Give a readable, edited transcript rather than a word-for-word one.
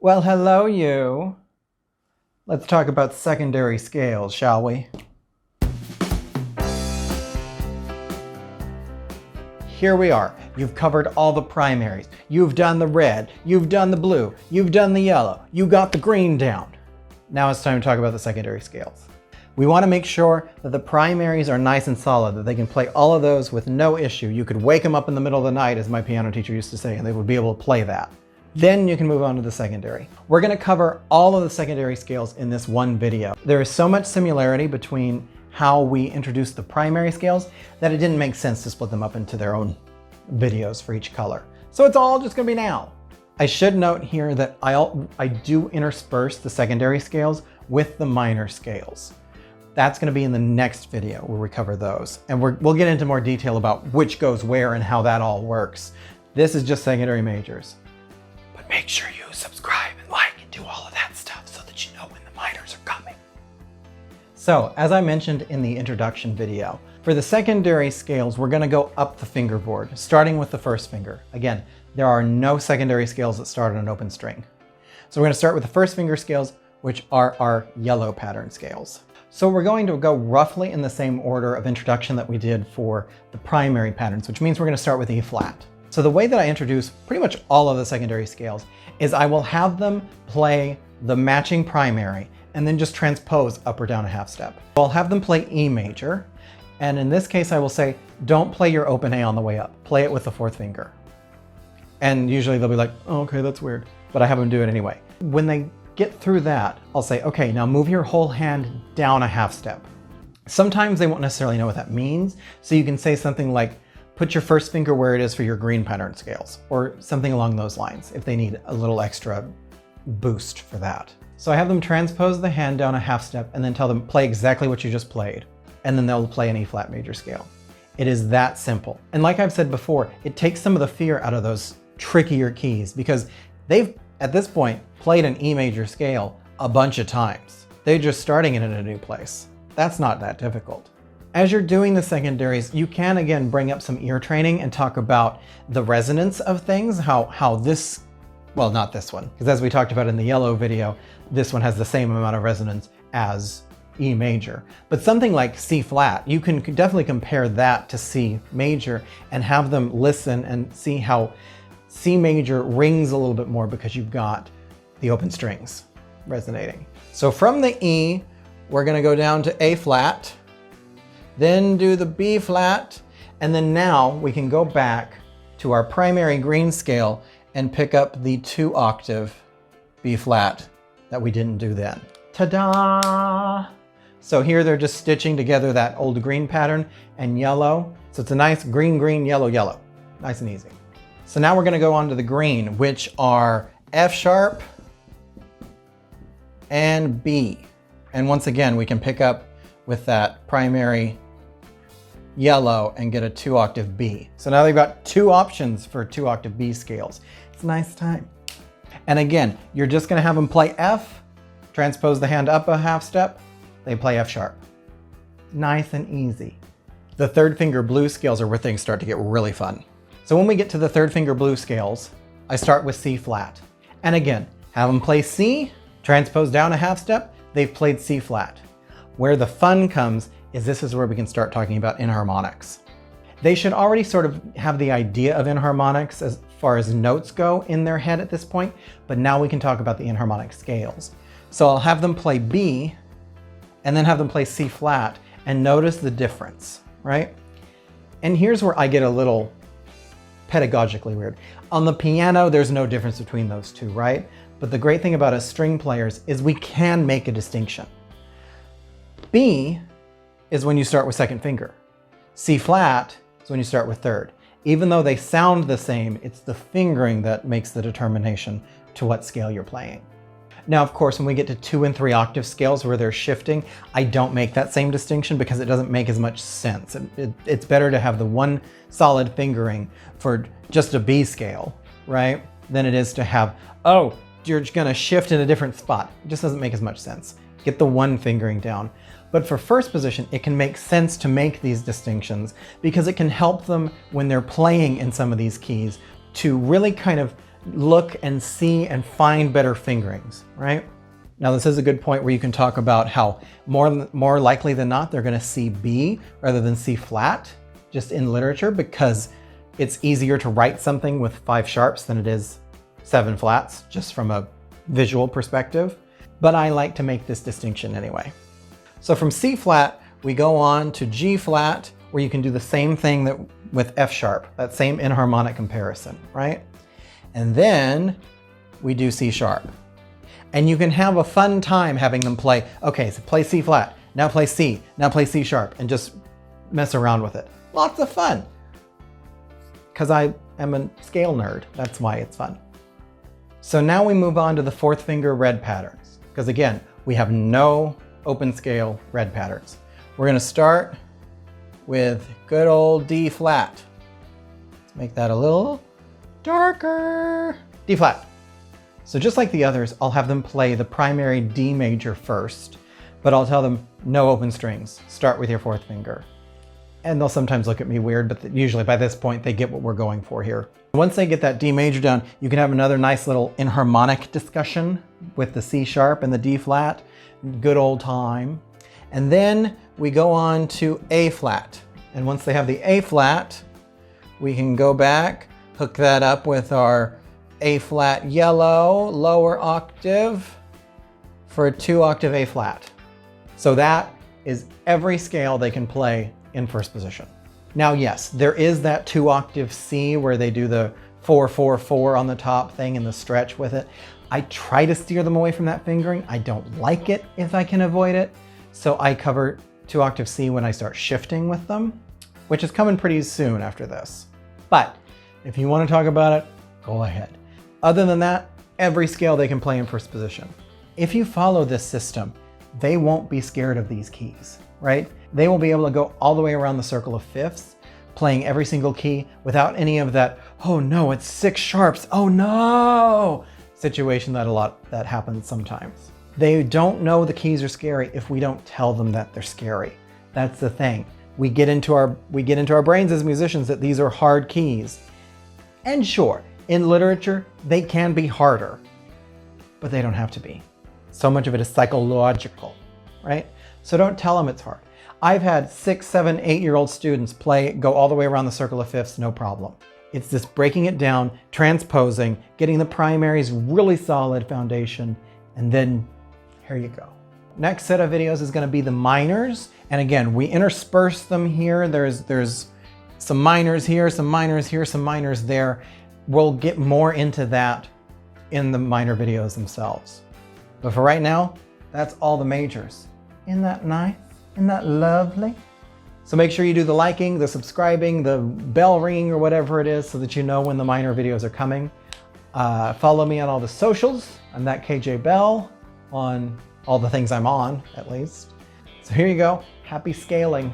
Well, hello you. Let's talk about secondary scales, shall we? Here we are. You've covered all the primaries. You've done the red, you've done the blue, you've done the yellow, you got the green down. Now it's time to talk about the secondary scales. We want to make sure that the primaries are nice and solid, that they can play all of those with no issue. You could wake them up in the middle of the night, as my piano teacher used to say, and they would be able to play that. Then you can move on to the secondary. We're going to cover all of the secondary scales in this one video. There is so much similarity between how we introduced the primary scales that it didn't make sense to split them up into their own videos for each color. So it's all just going to be now. I should note here that I do intersperse the secondary scales with the minor scales. That's going to be in the next video where we cover those. And we'll get into more detail about which goes where and how that all works. This is just secondary majors. But make sure you subscribe and like and do all of that stuff so that you know when the minors are coming. So, as I mentioned in the introduction video, for the secondary scales, we're going to go up the fingerboard, starting with the first finger. Again, there are no secondary scales that start on an open string. So we're going to start with the first finger scales, which are our yellow pattern scales. So we're going to go roughly in the same order of introduction that we did for the primary patterns, which means we're going to start with E flat. So the way that I introduce pretty much all of the secondary scales is I will have them play the matching primary and then just transpose up or down a half step. I'll have them play E major, and in this case I will say, don't play your open A on the way up, play it with the fourth finger. And usually they'll be like, oh, okay, that's weird, but I have them do it anyway. When they get through that, I'll say, okay, now move your whole hand down a half step. Sometimes they won't necessarily know what that means, so you can say something like, put your first finger where it is for your green pattern scales, or something along those lines, if they need a little extra boost for that. So I have them transpose the hand down a half step and then tell them, play exactly what you just played, and then they'll play an E flat major scale. It is that simple. And like I've said before, it takes some of the fear out of those trickier keys because they've, at this point, played an E major scale a bunch of times. They're just starting it in a new place. That's not that difficult. As you're doing the secondaries, you can again bring up some ear training and talk about the resonance of things, how this, well, not this one, because as we talked about in the yellow video, this one has the same amount of resonance as E major. But something like C flat, you can definitely compare that to C major and have them listen and see how C major rings a little bit more because you've got the open strings resonating. So from the E, we're going to go down to A flat, then do the B flat, and then now we can go back to our primary green scale and pick up the 2-octave B flat that we didn't do then. Ta-da! So here they're just stitching together that old green pattern and yellow. So it's a nice green, green, yellow, yellow. Nice and easy. So now we're going to go on to the green, which are F sharp and B. And once again, we can pick up with that primary yellow and get a 2-octave B. So now they've got two options for 2-octave B scales. It's a nice time. And again, you're just going to have them play F, transpose the hand up a half step, they play F sharp. Nice and easy. The third finger blue scales are where things start to get really fun. So when we get to the third finger blue scales, I start with C flat. And again, have them play C, transpose down a half step, they've played C flat. Where the fun comes is this is where we can start talking about enharmonics. They should already sort of have the idea of enharmonics as far as notes go in their head at this point, but now we can talk about the enharmonic scales. So I'll have them play B and then have them play C flat and notice the difference, right? And here's where I get a little pedagogically weird. On the piano, there's no difference between those two, right? But the great thing about us string players is we can make a distinction. B is when you start with second finger. C flat is when you start with third. Even though they sound the same, it's the fingering that makes the determination to what scale you're playing. Now, of course, when we get to 2 and 3 octave scales where they're shifting, I don't make that same distinction because it doesn't make as much sense. It's better to have the one solid fingering for just a B scale, right? Than it is to have, oh, you're gonna shift in a different spot. It just doesn't make as much sense. Get the one fingering down. But for first position, it can make sense to make these distinctions because it can help them when they're playing in some of these keys to really kind of look and see and find better fingerings, right? Now this is a good point where you can talk about how more likely than not they're going to see B rather than C flat just in literature, because it's easier to write something with 5 sharps than it is 7 flats, just from a visual perspective. But I like to make this distinction anyway. So from C flat, we go on to G flat, where you can do the same thing that with F sharp, that same inharmonic comparison, right? And then we do C sharp. And you can have a fun time having them play, okay, so play C flat, now play C, now play C sharp, and just mess around with it. Lots of fun. Because I am a scale nerd, that's why it's fun. So now we move on to the 4th finger red patterns. Because again, we have no open scale red patterns. We're gonna start with good old D flat. Let's make that a little darker. D flat. So just like the others, I'll have them play the primary D major first, but I'll tell them no open strings. Start with your 4th finger. And they'll sometimes look at me weird, but usually by this point they get what we're going for here. Once they get that D major down, you can have another nice little inharmonic discussion with the C sharp and the D flat. Good old time. And then we go on to A flat. And once they have the A flat, we can go back, hook that up with our A flat yellow, lower octave for a 2-octave A flat. So that is every scale they can play in first position. Now, yes, there is that 2-octave C where they do the 4-4-4 on the top thing and the stretch with it. I try to steer them away from that fingering. I don't like it if I can avoid it. So I cover 2-octave C when I start shifting with them, which is coming pretty soon after this. But if you want to talk about it, go ahead. Other than that, every scale they can play in first position. If you follow this system, they won't be scared of these keys, right? They will be able to go all the way around the circle of fifths, playing every single key without any of that, oh no, it's 6 sharps, oh no, situation that happens sometimes. They don't know the keys are scary if we don't tell them that they're scary. That's the thing. We get into our brains as musicians that these are hard keys. And sure, in literature, they can be harder, but they don't have to be. So much of it is psychological, right? So don't tell them it's hard. I've had 6, 7, 8-year-old students go all the way around the circle of fifths, no problem. It's just breaking it down, transposing, getting the primaries really solid foundation, and then here you go. Next set of videos is going to be the minors. And again, we intersperse them here. There's some minors here, some minors here, some minors there. We'll get more into that in the minor videos themselves. But for right now, that's all the majors. Isn't that nice? Isn't that lovely? So make sure you do the liking, the subscribing, the bell ringing or whatever it is so that you know when the minor videos are coming. Follow me on all the socials. I'm that KJ Bell on all the things I'm on, at least. So here you go. Happy scaling.